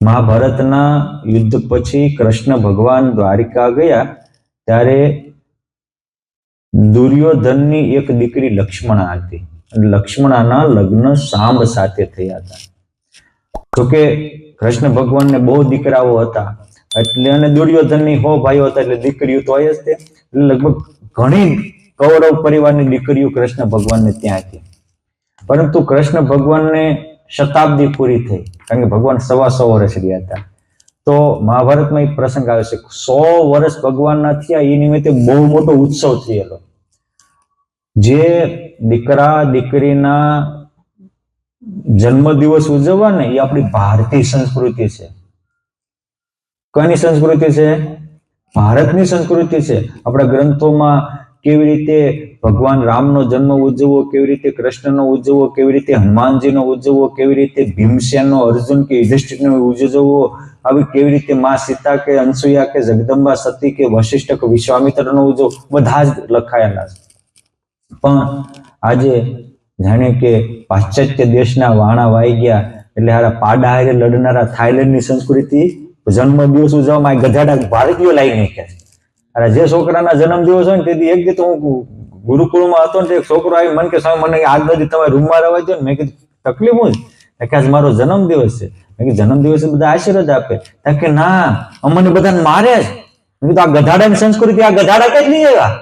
મહાભારતના યુદ્ધ પછી કૃષ્ણ ભગવાન દ્વારિકા ગયા ત્યારે દુર્યોધનની એક દીકરી લક્ષ્મણા હતી. લક્ષ્મણાના લગ્ન સાંબ સાથે થયા હતા. તો કે કૃષ્ણ ભગવાનને બહુ દીકરાઓ હતા એટલે, અને દુર્યોધનની 100 ભાઈઓ હતા એટલે દીકરીઓ તો હોય જ તે. એટલે લગભગ ઘણી કૌરવ પરિવારની દીકરીઓ કૃષ્ણ ભગવાનને ત્યાં હતી. પરંતુ કૃષ્ણ ભગવાનને શતાબ્દી પૂરી થઈ, કારણ કે ભગવાન 125 વર્ષ રહ્યા હતા. તો મહાભારતમાં એક પ્રસંગ આવે છે, 100 વર્ષ ભગવાનના થયા એ નિમિત્તે બહુ મોટો ઉત્સવ થયેલો. જે દીકરા દીકરીના જન્મદિવસ ઉજવવા ને એ આપણી ભારતીય સંસ્કૃતિ છે. કોની સંસ્કૃતિ છે? ભારતની સંસ્કૃતિ છે. આપણા ગ્રંથોમાં કેવી રીતે ભગવાન રામનો જન્મ ઉજવવો, કેવી રીતે કૃષ્ણનો ઉજવવો, કેવી રીતે હનુમાનજીનો ઉજવવો, કેવી રીતે ભીમસેનનો, અર્જુન કે યુધિષ્ઠિરનો ઉજવવો, આવી કેવી રીતે માં સીતા કે અનસુયા કે જગદંબા સતી કે વશિષ્ઠ કે વિશ્વામિત્રનો ઉજવવો, બધા જ લખાયેલા છે. પણ આજે જાણે કે પાશ્ચાત્ય દેશના વાણા વાઈ ગયા એટલે હારા પાડા હારે લડનારા થાઈલેન્ડની સંસ્કૃતિ જન્મદિવસ ઉજવવામાં ગધાડા ભારતીયો લાવી નાખ્યા છે. અરે જે છોકરાના જન્મદિવસ હોય ને તેથી એક દિવસ હું ગુરુકુળમાં હતો ને એક છોકરો આવી મને કે સ્વામી મને આજ નથી તમે રૂમમાં રહેવા દો ને. મેં કીધું તકલીફ હું કે આજ મારો જન્મદિવસ છે. મેં કીધું જન્મદિવસે બધા આશીર્વાદ આપે? કે ના અમને બધાને મારે જ. મેં કીધું આ ગધાડાની સંસ્કૃતિ, આ ગધાડા કઈ નહીં આવ્યા?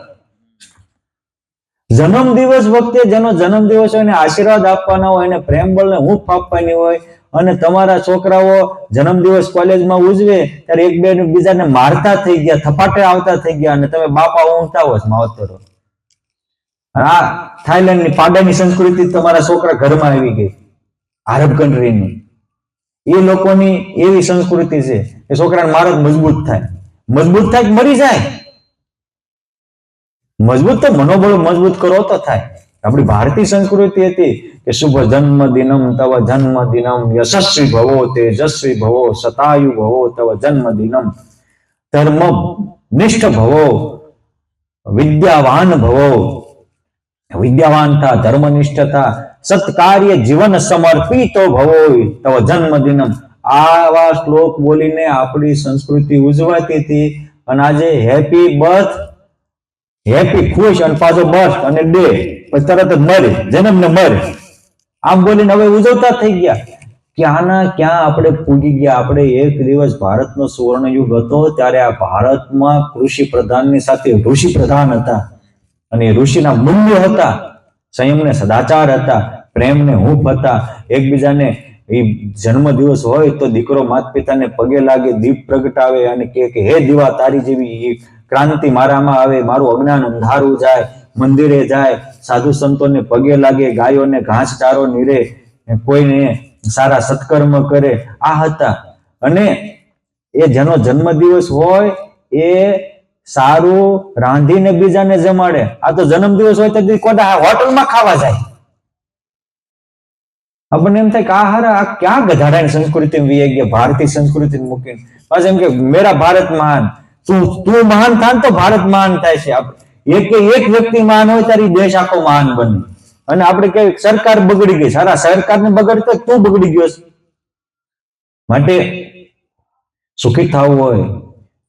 જન્મદિવસ વખતે જેનો જન્મદિવસ હોય એને આશીર્વાદ આપવાના હોય, એને પ્રેમ બળને હૂંફ આપવાની હોય, અને તમારા છોકરાઓ જન્મદિવસ કોલેજમાં ઉજવે ત્યારે એક બે બીજાને મારતા થઈ ગયા, થપાટે આવતા થઈ ગયા, અને તમે બાપા ઊંઘતા હો માવતરો. આ થાઈલેન્ડની પાડાની સંસ્કૃતિ તમારા છોકરા ઘરમાં આવી ગઈ, આરબ કન્ટ્રીની. એ લોકોની એવી સંસ્કૃતિ છે કે છોકરાને મારો મજબૂત થાય, મજબૂત થાય મરી જાય. મજબૂત તો મનોબળ મજબૂત કરો તો થાય. આપણી ભારતીય સંસ્કૃતિ હતી કે શુભ જન્મ દિનમ તવ જન્મ દિનમ, યશસ્વી ભવો તેજસ્વી ભવો, શતાયુ ભવો તવ જન્મ દિનમ, ધર્મ નિષ્ઠ ભવો, વિદ્યાવાન ભવો. વિદ્યાવાન થા, ધર્મનિષ્ઠ થા, સત્કાર્ય જીવન સમર્પિતો ભવો તવ જન્મ દિનમ. આવા શ્લોક બોલીને આપણી સંસ્કૃતિ ઉજવાતી હતી. અને આજે હેપી બર્થ, હેપી ખુશ, અને પાછો બર્થ અને ડે, પછી તરત જ મરે, જન્મ ને મરે, આમ બોલીને હવે ઉજવતા થઈ ગયા. ક્યાંના ક્યાં આપણે પૂગી ગયા. આપણે એક દિવસ ભારતનો સુવર્ણ યુગ હતો ત્યારે આ ભારતમાં કૃષિ પ્રધાનની સાથે ઋષિ પ્રધાન હતા, અને ઋષિના મૂલ્ય હતા, સંયમ ને સદાચાર હતા, પ્રેમ ને હૂંફ હતા. એકબીજાને એ જન્મ દિવસ હોય તો દીકરો માતા પિતાને પગે લાગે, દીપ પ્રગટાવે અને કે હે દીવા તારી જેવી ક્રાંતિ મારામાં આવે, મારું અજ્ઞાન અંધારું જાય, મંદિરે જાય, સાધુ સંતોને પગે લાગે, ગાયોને ઘાસ ચારો નીરે, કોઈને સારા સત્કર્મ કરે. આ હતા. અને એ જેનો જન્મદિવસ હોય એ સારું રાંધીને બીજાને જમાડે. આ તો જન્મદિવસ હોય તો કોડા હોટલમાં ખાવા જાય. આપણને એમ થાય કે આ હારા આ ક્યાં ગધાડાની સંસ્કૃતિ વી ગયા, ભારતીય સંસ્કૃતિ મૂકીને પાછું એમ કે મેરા ભારત મહાન. તું મહાન થાય તો ભારત મહાન થાય છે. એક વ્યક્તિ મહાન હોય ત્યારે દેશ આખો મહાન બને. અને આપણે કઈ સરકાર બગડી ગઈ, સારા સરકારને બગડતો તું બગડી ગયો છે. માટે સુખી થવું હોય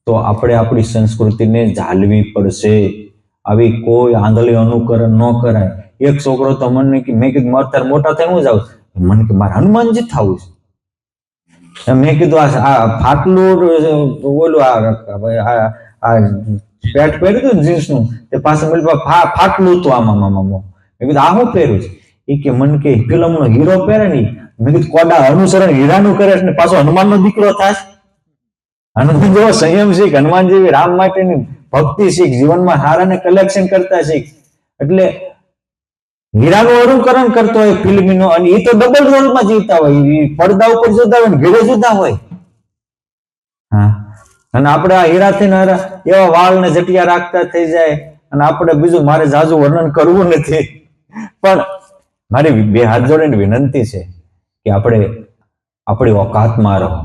તો આપણે આપણી સંસ્કૃતિને જાળવી પડશે. આવી કોઈ આંધળી અનુકરણ ન કરાય. એક છોકરો તો મને મેં કીધું મારે તાર મોટા થઈને હું જાઉં, મને કે મારે હનુમાનજી થવું છે. મેં કીધું આ ફાટલું બોલું આ પેટ પહેર્યું હતું જીન્સનું, તે પાછું ફાટલું હતું આમાં. મેં કીધું આ શું પહેર્યું છે? એ કે મને કે ફિલ્મનો હીરો પહેરે ને. મેં કીધું કોડા અનુસરણ હીરાનું કરે ને પાછો હનુમાનનો દીકરો થાય. હનુમાન જેવો સંયમ શીખ, હનુમાન જેવી રામ માટેની ભક્તિ શીખ, જીવનમાં હારાને કલેક્શન કરતા શીખ. એટલે હીરાનું અનુકરણ કરતો હોય ફિલ્મીનો, અને એ તો ડબલ રોલમાં જીવતા હોય. પડદા ઉપર જુદા હોય, ઘરે જુદા હોય. હા, અને આપણે આ હીરાથી એવા વાળ ને જટિયા રાખતા થઈ જાય. અને આપણે બીજું મારે જાજુ વર્ણન કરવું નથી, પણ મારી બે હાથ જોડીને વિનંતી છે કે આપણે આપણી ઓકાતમાં રહો,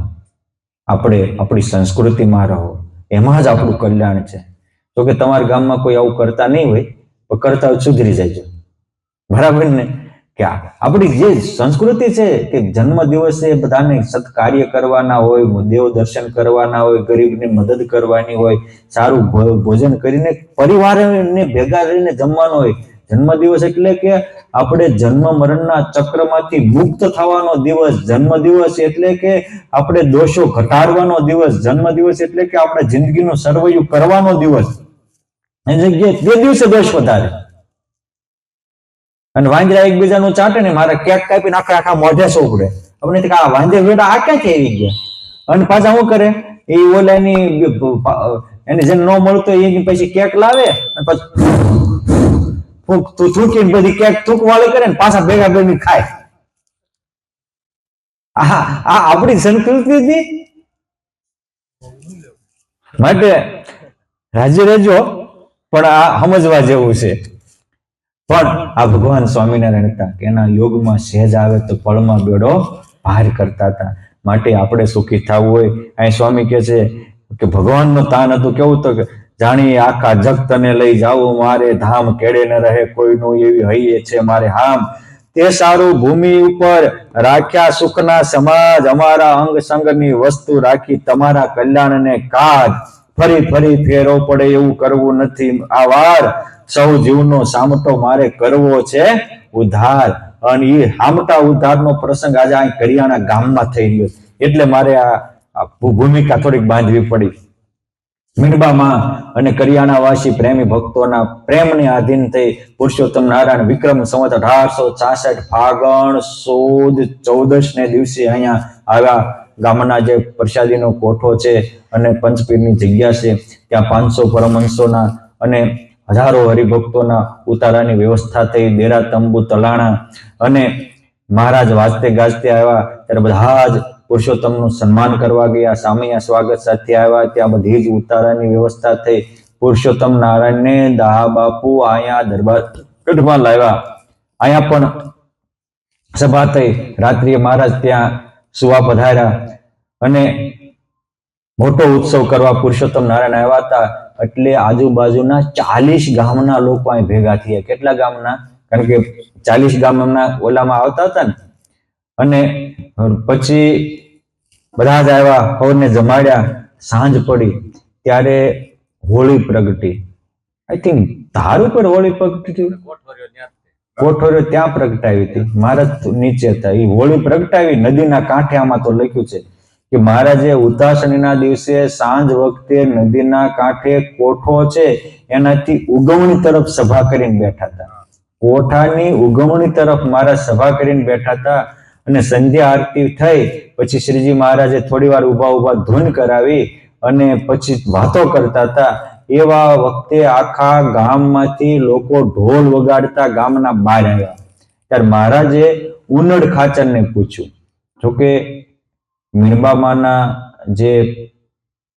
આપણે આપણી સંસ્કૃતિમાં રહો. એમાં જ આપણું કલ્યાણ છે. તો કે તમારા ગામમાં કોઈ આવું કરતા નહીં હોય તો કરતા હોય સુધરી જાય, બરાબર ને? કે આપણી જે સંસ્કૃતિ છે કે જન્મ દિવસે બધાને સત્કાર્ય કરવાના હોય, દેવ દર્શન કરવાના હોય, ગરીબની મદદ કરવાની હોય, સારું ભોજન કરીને પરિવારને ભેગા રહીને જમવાનું હોય. જન્મદિવસ એટલે કે આપણે જન્મ મરણના ચક્રમાંથી મુક્ત થવાનો દિવસ. જન્મદિવસ એટલે કે આપણે દોષો ઘટાડવાનો દિવસ. જન્મદિવસ એટલે કે આપણે જિંદગીનું સર્વૈયું કરવાનો દિવસ. એની જગ્યાએ તે દિવસે દોષ વધારે અને વાંદરા એકબીજાનું ચાટે ને મારે કેક કાપીને આખા આખા મોઢે સોપડે. આપણે આ વાંદે વેડા આ ક્યાંથી આવી ગયા? અને પાછા શું કરે એ ઓલાની એને જેને ન મળતો એની પછી કેક લાવે અને પછી થૂકીને બધી કેક થૂકવાળી કરે ને પાછા ભેગા ભેગી ખાય. આ આપણી સંસ્કૃતિ માટે રાજી રહેજો, પણ આ સમજવા જેવું છે. પણ આ ભગવાન સ્વામિનારાયણ હતા કે એના યોગમાં સહેજ આવે તો પળમાં બેડો પાર કરતા હતા. માટે આપણે સુખી થવું હોય, અહીં સ્વામી કહે છે કે ભગવાનનું તાન હતું કેવું તો કે જાણી આખા જગ તને લઈ જાવું મારે ધામ, કેડે ન રહે કોઈનું એવી હૈયે છે મારે હામ. તે સારું ભૂમિ ઉપર રાખ્યા સુખના સમાજ, અમારા અંગ સંગની વસ્તુ રાખી તમારા કલ્યાણને કાજ. ફરી ફરી ફેરો પડે એવું કરવું નથી આ વાર, સૌ જીવનો સામટો મારે કરવો છે ઉદ્ધાર. અને એ સામટા ઉદ્ધારનો પ્રસંગ આજે અહીં કરિયાણા ગામમાં થઈ રહ્યો, એટલે મારે આ ભૂમિકા થોડીક બાંધવી પડી. મીણબામાં અને કરિયાણાવાસી પ્રેમી ભક્તોના પ્રેમને આધીન થઈ પુરુષોત્તમ નારાયણ વિક્રમ સંવત 1866 ફાગણ સુદ 14 ને દિવસે અહીંયા આવ્યા. ગામના જે પ્રસાદીનો કોઠો છે અને પંચપીરની જગ્યા છે, ત્યાં 500 પરમહંસોના અને હજારો હરિભક્તોના ઉતારાની વ્યવસ્થા થઈ. ડેરા તંબુ તલાણા અને મહારાજ વાજતે ગાજતે આવ્યા ત્યારે બધા જ પુરુષોત્તમનું સન્માન કરવા ગયા. સામૈયા સ્વાગત સાથે આવ્યા, ત્યાં બધી જ ઉતારાની વ્યવસ્થા થઈ. પુરુષોત્તમ નારાયણને દાહા બાપુ અહીંયા દરબાર ગઢમાં લાવ્યા. અહીંયા પણ સભા થઈ. રાત્રિએ મહારાજ ત્યાં સુવા પધાર્યા અને મોટો ઉત્સવ કરવા પુરુષોત્તમ નારાયણ આવ્યા હતા. એટલે આજુબાજુના 40 ગામના લોકો અહીં ભેગા થયા. કેટલા ગામના? કારણ કે 40 ગામના ઓલામાં આવતા હતા ને. અને પછી બધા જ આવ્યા, સૌને જમાડ્યા. સાંજ પડી ત્યારે હોળી પ્રગટી. આઈ થિંક ધાર ઉપર હોળી પ્રગટી, કોઠોરિયો ત્યાં પ્રગટાવી હતી. મહારાજ નીચે હતા, એ હોળી પ્રગટાવી નદીના કાંઠે. આમાં તો લખ્યું છે કે મહારાજે ઉતાસણીના દિવસે સાંજ વખતે નદીના કાંઠે કોઠો છે એનાથી ઉગમણી તરફ સભા કરીને બેઠા હતા. કોઠાની ઉગમણી તરફ મહારાજ સભા કરીને બેઠા હતા. અને સંધ્યા આરતી થઈ પછી શ્રીજી મહારાજે થોડી વાર ઉભા ધૂન કરાવી અને પછી વાતો કરતા હતા. એવા વખતે આખા ગામમાંથી લોકો ઢોલ વગાડતા ગામના બહાર આવ્યા. ત્યારે મહારાજે ઉનડ ખાચરને પૂછ્યું. જોકે મીણબામાના જે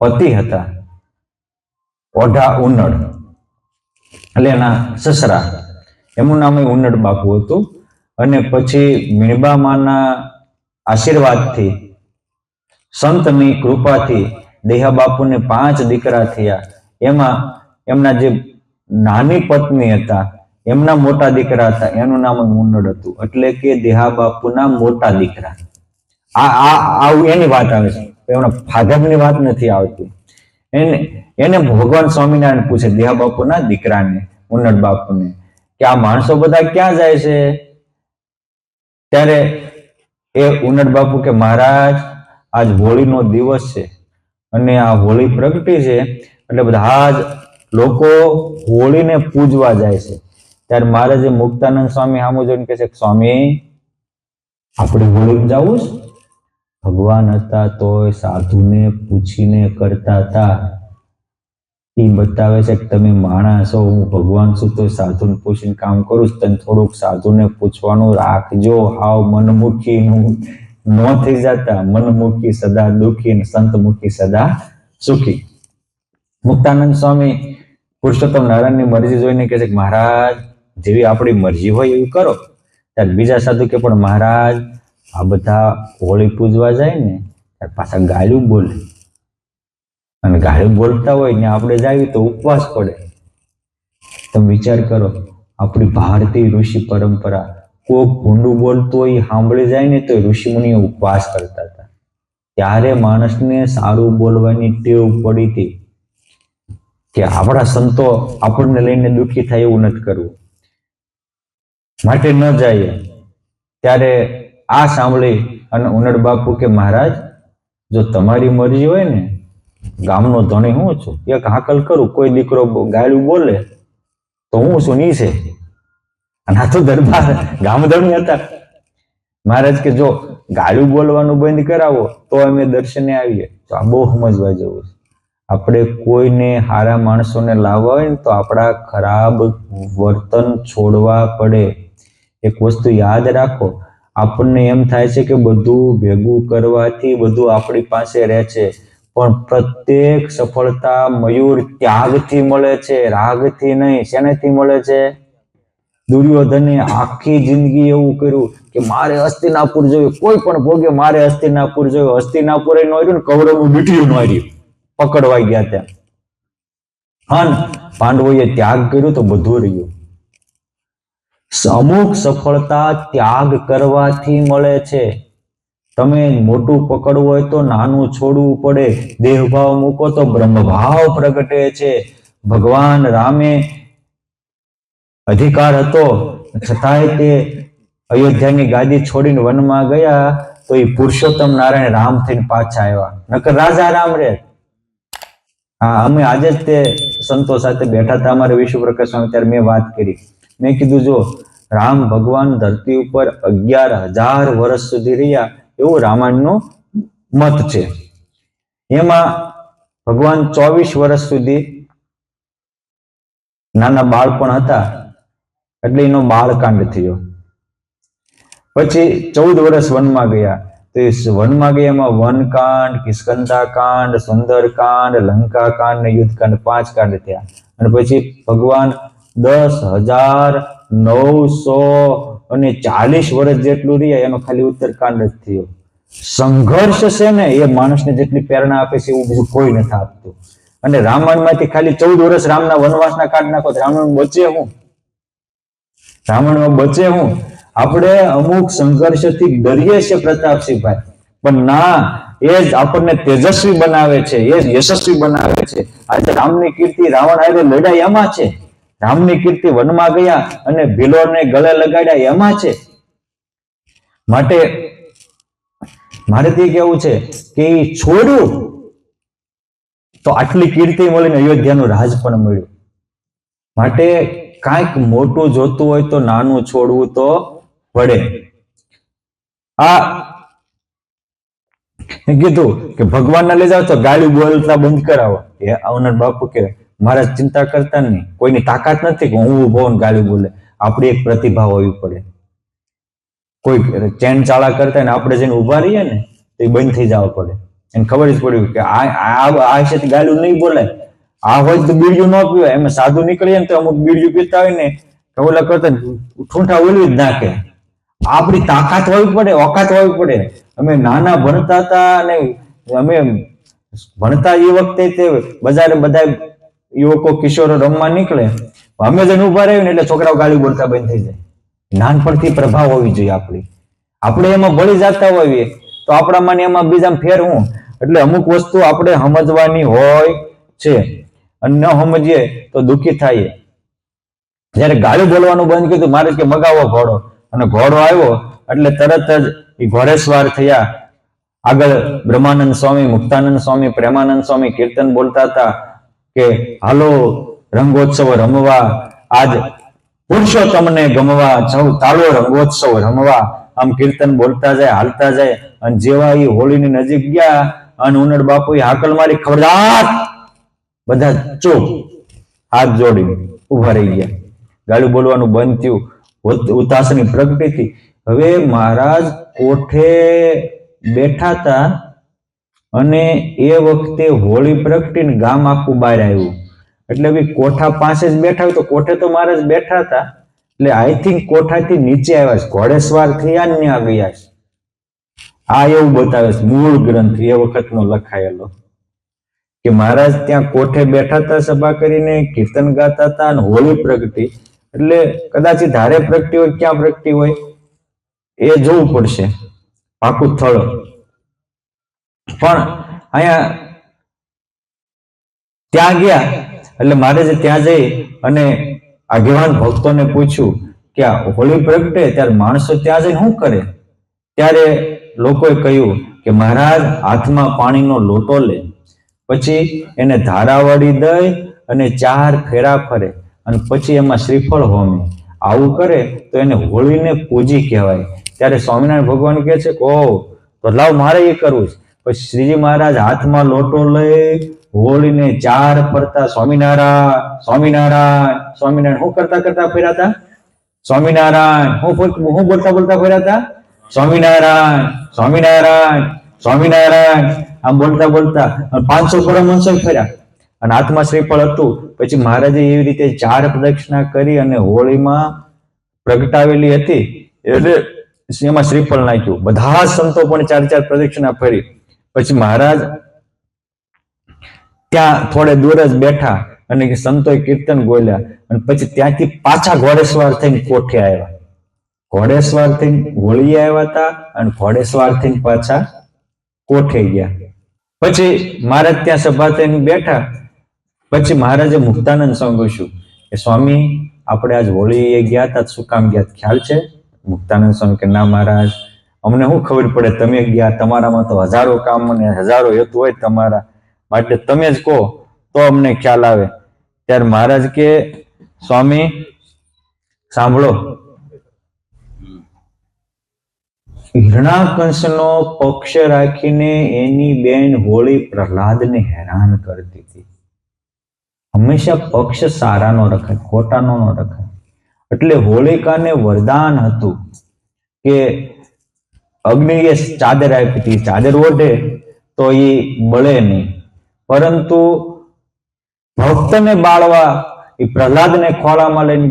પતિ હતા ઓઢા ઉનડ એટલે એના સસરા, એમનું નામ ઉનડ બાપુ હતું. અને પછી મીણબામાના આશીર્વાદથી, સંતની કૃપાથી દેહા બાપુને 5 દીકરા થયા. એમાં એમના જે નાની પત્ની હતા એમના મોટા દીકરા હતા, એનું નામ ઉનડ હતું. એટલે કે દેહા બાપુના મોટા દીકરા. આવું એની વાત આવે છે, એમના ફાધરની વાત નથી આવતી. એને ભગવાન સ્વામિનારાયણ પૂછે દેહા બાપુના દીકરાને, ઉનડ બાપુને, કે આ માણસો બધા ક્યાં જાય છે? ત્યારે એ ઉનડ બાપુ કે મહારાજ આજ હોળીનો દિવસ છે અને આ હોળી પ્રગટી છે એટલે બધા જ લોકો હોળીને પૂજવા જાય છે. ત્યારે મહારાજે મુક્તાનંદ સ્વામી સામુ જોઈને કહે છે સ્વામી આપણે હોળી જવું છે? ભગવાન હતા તોય સાધુને પૂછીને કરતા હતા. એ બતાવે છે કે તમે માણસ છો, હું ભગવાન છું તો સાધુને પૂછીને કામ કરું છું. તને થોડુંક સાધુને પૂછવાનું રાખજો. હાવ મનમુખી ન થઈ જતા. મનમુખી સદા દુઃખી ને સંતમુખી સદા સુખી. મુક્તાનંદ સ્વામી પુરુષોત્તમ નારાયણની મરજી જોઈને કહે છે કે મહારાજ જેવી આપણી મરજી હોય એવી કરો. ત્યારે બીજા સાધુ કે પણ મહારાજ આ બધા હોળી પૂજવા જાય ને ત્યારે પાછા ગાળું બોલે, અને ગાળું બોલતા હોય ને આપણે જાય તો ઉપવાસ પડે. તમે વિચાર કરો, આપણી ભારતીય ઋષિ પરંપરા કોક ભૂંડું બોલતું હોય સાંભળી જાય ને તો ઋષિમુનિઓ ઉપવાસ કરતા હતા. ત્યારે માણસને સારું બોલવાની ટેવ પડી હતી કે આપણા સંતો આપણને લઈને દુઃખી થાય એવું નથી કરવું, માટે ન જાય. ત્યારે આ સાંભળી અને ઉનડ બાપુ કે મહારાજ, જો તમારી મરજી હોય ને, ગામનો ધણી હું છું, એક હાકલ કરું, કોઈ દીકરો ગાળું બોલે તો હું છું નીચે. અને આ તો દરબાર ગામધણી હતા. મહારાજ કે જો ગાળું બોલવાનું બંધ કરાવો તો અમે દર્શને આવીએ. તો આ બહુ સમજવા જેવું છે. આપણે કોઈને સારા માણસોને લાવવા હોય ને તો આપણા ખરાબ વર્તન છોડવા પડે. એક વસ્તુ યાદ રાખો, આપણને એમ થાય છે કે બધું ભેગું કરવાથી બધું આપણી પાસે રહે છે, પણ પ્રત્યેક સફળતા મયુર ત્યાગથી મળે છે, રાગથી નહીં. શેનાથી મળે છે? દુર્યોધને આખી જિંદગી એવું કર્યું કે મારે હસ્તિનાપુર જોયું, કોઈ પણ ભોગે મારે હસ્તિનાપુર જોયું. હસ્તિનાપુર ન આવ્યું ને કૌરવનું બીટીયું ન આવ્યું, પકડવા ગયા ત્યાં. અને પાંડવોએ ત્યાગ કર્યો તો બધું રહ્યું. અમુક સફળતા ત્યાગ કરવાથી મળે છે. તમે મોટું પકડવું હોય તો નાનું છોડવું પડે. દેહભાવ મૂકો તો બ્રહ્મભાવ પ્રગટે છે. ભગવાન રામે અધિકાર હતો છતાંય તે અયોધ્યાની ગાદી છોડીને વનમાં ગયા તો એ પુરુષોત્તમ નારાયણ રામ થઈને પાછા આવ્યા, નકર રાજા રામ રે. હા, અમે આજે જ તે સંતો સાથે બેઠા હતા અમારે વિશ્વપ્રકાશ સ્વામી, ત્યારે મેં વાત કરી. મેં કીધું જો રામ ભગવાન ધરતી ઉપર 11,000 વર્ષ સુધી રહ્યા એવું રામાયણનો મત છે. એમાં ભગવાન 24 વર્ષ સુધી નાના બાળપણ હતા એટલે એનો બાળકાંડ થયો. પછી 14 વર્ષ વનમાં ગયા. તો એ વનમાં ગયા એમાં વનકાંડ, કિષ્કંધાકાંડ, સુંદરકાંડ, લંકાકાંડ ને યુદ્ધકાંડ 5 કાંડ થયા. અને પછી ભગવાન 10,940 વર્ષ જેટલું રહ્યા એનો ખાલી ઉત્તરકાંડ જ થયો. સંઘર્ષ છે ને એ માણસને જેટલી પ્રેરણા આપે છે એવું બીજું કોઈ નથી આપતું. અને રામાયણમાંથી ખાલી 14 વર્ષ રામના વનવાસના કાઢ નાખો તો રામાયણ બચે હું? રામાયણમાં બચે હું? આપણે અમુક સંઘર્ષથી ડરીએ છીએ પ્રતાપસિંહભાઈ, પણ ના, એ જ આપણને તેજસ્વી બનાવે છે, એ જ યશસ્વી બનાવે છે. આજે રામની કીર્તિ રાવણ હારે લડાઈ એમાં છે. રામની કીર્તિ વનમાં ગયા અને ભીલોને ગળે લગાડ્યા એમાં છે. માટે મારે તે કેવું છે કે એ છોડ્યું તો આટલી કીર્તિ મળીને અયોધ્યાનું રાજ પણ મળ્યું. માટે કાંઈક મોટું જોતું હોય તો નાનું છોડવું તો પડે. આ કીધું કે ભગવાનને લઈ જાવ તો ગાડી બોલતા બંધ કરાવો. એ આવનાર બાપુ કે મહારાજ ચિંતા કરતા નહીં, કોઈની તાકાત નથી કે હું ઉભો ને ગાડી બોલે. આપણી એક પ્રતિભા હોવી પડે. કોઈ ચેન ચાળા કરતા ને આપણે જઈને ઉભા રહીએ ને તો એ બંધ થઈ જવા પડે. એને ખબર જ પડ્યું કે આ છે ગાડું નહીં બોલાય. આ હોય તો બીડિયું ન પીવાય. એમાં સાધુ નીકળીએ ને તો અમુક બીડિયું પીતા હોય ને ઓલા કરતા ઠૂંઠા ઓલવી જ નાખે. આપણી તાકાત હોવી પડે, ઓકાત હોવી પડે. અમે નાના ભણતા હતા અને અમે ભણતા એ વખતે તે બજારે બધા યુવકો કિશોરો રમવા નીકળે, અમે જઈને ઉભા રહીએ ને એટલે છોકરાઓ ગાડી બોલતા બંધ થઈ જાય. નાનપણથી પ્રભાવ હોવી જોઈએ આપણી. આપણે એમાં ભળી જતા હોઈએ તો આપણામાં એમાં બીજા ફેર હું. એટલે અમુક વસ્તુ આપણે સમજવાની હોય છે અને ન સમજીએ તો દુઃખી થાય. જયારે ગાડી બોલવાનું બંધ કીધું મારે કે મગાવો ઘોડો, અને ઘોડો આવ્યો એટલે તરત જ એ ઘોડેસવાર થયા. આગળ બ્રહ્માનંદ સ્વામી, મુક્તાનંદ સ્વામી, પ્રેમાનંદ સ્વામી કીર્તન બોલતા હતા કે હાલો રંગોત્સવ રમવા, આજ પુરુષોત્તમને ગમવા, ચાલો રંગોત્સવ રમવા. આમ કીર્તન બોલતા જાય, હાલતા જાય. અને જેવા એ હોળીની નજીક ગયા અને ઉનડ બાપુએ હાકલ મારી, ખબરદાર! બધા ચૂપ, હાથ જોડી ઉભા રહી ગયા. ગાળું બોલવાનું બંધ થયું. ઉતાસની પ્રગટી થઈ. હવે મહારાજ કોઠે બેઠા હતા અને એ વખતે હોળી પ્રગટીને ગામ આખું બહાર આવ્યું. એટલે ભાઈ કોઠા પાસે જ બેઠા હોય તો કોઠે તો મહારાજ બેઠા હતા. એટલે આઈ થિંક કોઠાથી નીચે આવ્યા છે, ઘોડેસવાર થયા ને ત્યાં ગયા છે. આ એવું બતાવે છે મૂળ ગ્રંથ એ વખતનો લખાયેલો કે મહારાજ ત્યાં કોઠે બેઠા હતા સભા કરીને, કીર્તન ગાતા હતા અને હોળી પ્રગટી. એટલે કદાચ ધારે પ્રગટી હોય, ક્યાં પ્રગટી હોય? એ જોવું પડશે, પાકું સ્થળ. પણ અહીંયા ત્યાં ગયા એટલે મારે જે ત્યાં જઈ અને આગેવાન ભક્તોને પૂછ્યું કે આ હોળી પ્રગટે ત્યારે માણસો ત્યાં જઈને શું કરે? ત્યારે લોકોએ કહ્યું કે મહારાજ હાથમાં પાણીનો લોટો લે, પછી એને ધારાવાળી દઈ અને 4 ફેરા ફરે અને પછી એમાં શ્રીફળ હોમે. આવું કરે તો એને હોળીને પૂજી કહેવાય. ત્યારે સ્વામિનારાયણ ભગવાન કહે છે કે ઓહ, તો લાવ મારે એ કરવું છે. પછી શ્રીજી મહારાજ હાથમાં લોટો લઈ હોળીને 4 ફરતા સ્વામિનારાયણ સ્વામિનારાયણ સ્વામિનારાયણ હું કરતા કરતા ફેરાતા? સ્વામિનારાયણ હું બોલતા બોલતા ફેરાતા? સ્વામિનારાયણ સ્વામિનારાયણ સ્વામિનારાયણ આમ બોલતા બોલતા 500 પરમહંસો ફર્યા અને હાથમાં શ્રીફળ હતું. પછી મહારાજે એવી રીતે 4 પ્રદક્ષિણા કરી અને હોળીમાં પ્રગટાવેલી હતી એટલે એમાં શ્રીફળ નાખ્યું. બધા સંતો પણ 4 પ્રદક્ષિણા ફરી. પછી મહારાજ ત્યાં થોડે દૂર જ બેઠા અને સંતોએ કીર્તન બોલ્યા અને પછી ત્યાંથી પાછા ઘોડેસવાર થઈને કોઠે આવ્યા. ઘોડેસવાર થઈને હોળી આવ્યા હતા અને ઘોડેસવાર થઈને પાછા કોઠે ગયા. પછી મહારાજ ત્યાં સભા થઈને બેઠા. પછી મહારાજે મુક્તાનંદ સ્વામી પૂછ્યું કે સ્વામી આપણે આજ હોળી ગયા હતા, શું કામ ગયા ખ્યાલ છે? મુક્તાનંદ સ્વામી કે ના મહારાજ, અમને શું ખબર પડે, તમે ગયા, તમારામાં તો હજારો કામ અને હજારો હેતુ હોય તમારા માટે, તમે જ કહો તો અમને ખ્યાલ આવે. ત્યારે મહારાજ કે સ્વામી સાંભળો, હિરણાકંશનો પક્ષ રાખીને એની બેન હોળી પ્રહલાદને હેરાન કરતી હતી. હંમેશા પક્ષ સારાનો રખાય, ખોટાનો ન રખાય. એટલે હોલિકાને વરદાન હતું કે અગ્નિએ ચાદર આપી હતી, ચાદર ઓઢે તો એ બળે નહીં, પરંતુ ભક્તને બાળવા એ પ્રહલાદને ખોળામાં લઈને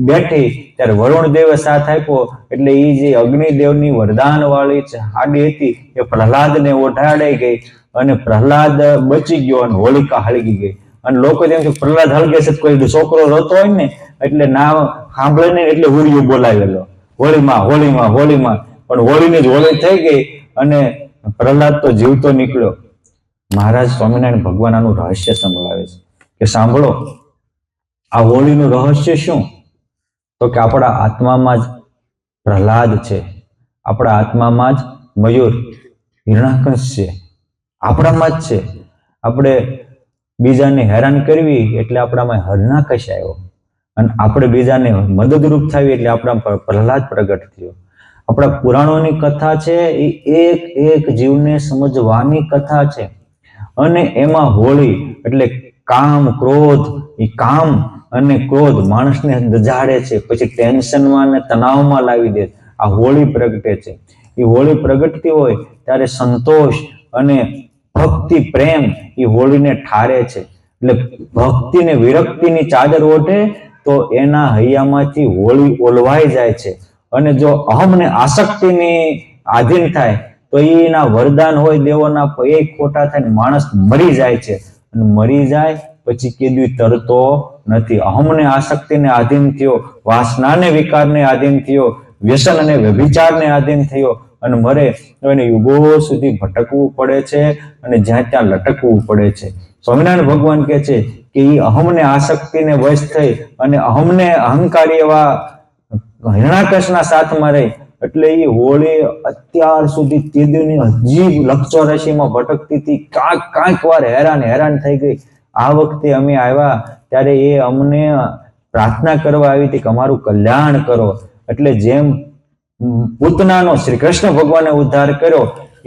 બેઠી ત્યારે વરુણ દેવે સાથ આપ્યો. એટલે એ જે અગ્નિદેવની વરદાન વાળી હાડી હતી એ પ્રહલાદને ઓઢાડાઈ ગઈ અને પ્રહલાદ બચી ગયો અને હોલિકા હળગી ગઈ. અને લોકો જેમ કે પ્રહલાદ હળગે છે, કોઈ છોકરો રોતો હોય ને એટલે ના સાંભળે ને એટલે હોળીઓ બોલાવેલો, હોળીમાં હોળીમાં હોળીમાં, પણ હોળીની જ હોળી થઈ ગઈ અને પ્રહલાદ તો જીવતો નીકળ્યો. મહારાજ સ્વામિનારાયણ ભગવાન આનું રહસ્ય સંભળાવે છે કે સાંભળો, આ હોળીનું રહસ્ય શું? તો કે આપણા આત્મામાં જ પ્રહલાદ છે, આપણા આત્મામાં જ મયુર હિરણાકંશ છે, આપણામાં જ છે. આપણે બીજાને હેરાન કરવી એટલે આપણામાં હિરણાકંશ આવ્યો અને આપણે બીજાને મદદરૂપ થવી એટલે આપણા પ્રહલાદ પ્રગટ થયો. આપણા પુરાણોની કથા છે એ એક એક જીવને સમજવાની કથા છે અને એમાં હોળી એટલે કામ ક્રોધ, એ કામ અને ક્રોધ માણસને દજાડે છે, પછી ટેન્શનમાં અને તણાવમાં લાવી દે. આ હોળી પ્રગટે છે. એ હોળી પ્રગટતી હોય ત્યારે સંતોષ અને ભક્તિ પ્રેમ એ હોળીને ઠારે છે. એટલે ભક્તિ ને વિરક્તિની ચાદર ઓઢે તો એના હૈયામાંથી હોળી ઓલવાઈ જાય છે. અને જો અહમ ને આસક્તિની આધીન થાય તો એના વરદાન હોય દેવોના એ ખોટા થાય, માણસ મરી જાય છે. અને મરી જાય પછી કેદું તરતો નથી. અહમને આસક્તિને આધીન થયો, વાસનાને વિકારને આધીન થયો, વ્યસન અને વ્યભિચારને આધીન થયો અને મરે તો એને યુગો સુધી ભટકવું પડે છે અને જ્યાં ત્યાં લટકવું પડે છે. સ્વામિનારાયણ ભગવાન કહે છે કે એ અહમને આસક્તિને વશ થઈ અને અહમને અહંકારી એવા હિરણાકંશના સાથમાં રહી એટલે એ હોળી અત્યાર સુધી તેદીની અજીબ લક્ષો રાશિમાં ભટકતી હતી. કાંઈક વાર હેરાન થઈ ગઈ. આ વખતે અમે આવ્યા ત્યારે એ અમને પ્રાર્થના કરવા આવી હતી કે અમારું કલ્યાણ કરો. એટલે જેમ પૂતનાનો શ્રી કૃષ્ણ ભગવાને ઉદ્ધાર કર્યો